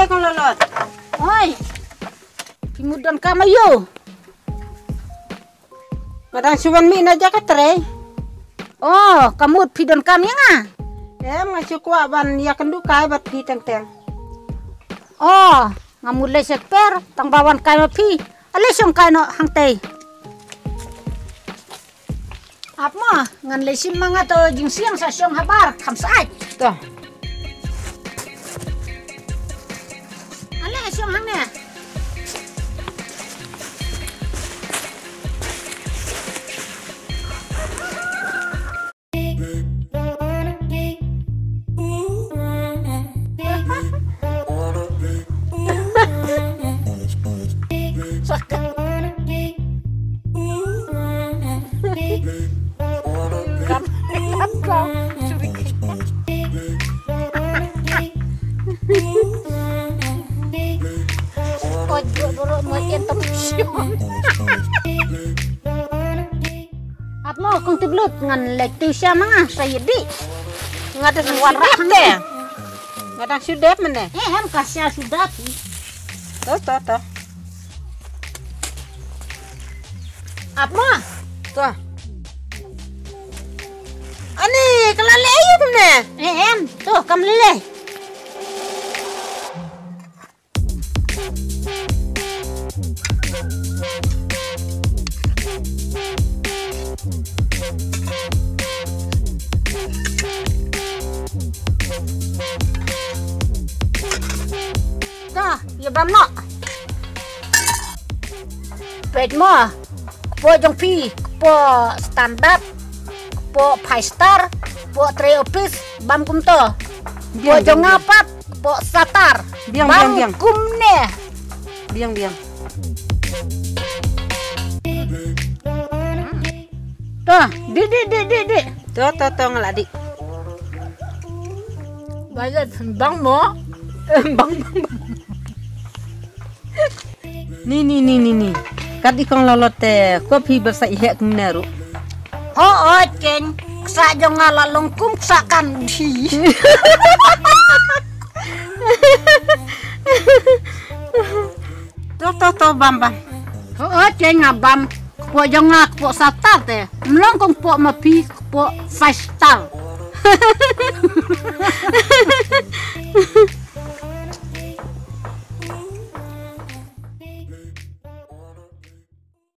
kong lolot. Oi. Pimudan kamayo. Kadang suwan mi na aja katre. Oh, kamut pidon kami nga. Ngasu kuat ban ya kendukai bat pi teng-teng. Oh, ngamut le sekper tang bawan kai mapi. Ale song kai no hang tei. Apa ngan le sim manga to jing siang sa siang habar kam sai. Tuh. Ale siang hang ne. Ojo boro mo entom siom. Apmo kong tiblut ngan lektu sia manga sayedi. Ngada suwan rap deh. Ngadang sudep meneh. Hem kasya sudah pi. Tuh. Apmo? Tuh. Ani kelale ayo meneh. Hem tuh kam lele. Ya bam no. Pet mo. Po jong pi, po standar, po 5 star, po 3 office, bam kum to. Po jong ngapat, po satar. Biang. Kum ne. Biang. Tuh, di. Tuh ngeladi. Bayar bang mo. Bang. Nih. Kat ikong lolot teh, kopi bersa ihek menaru. Oh, ceng. Sa jong ngala longkum sakan di. Tuh bam. Oh, ceng ngabam. Po jong ngak po satar teh. Melongkong po mapi po 5 star.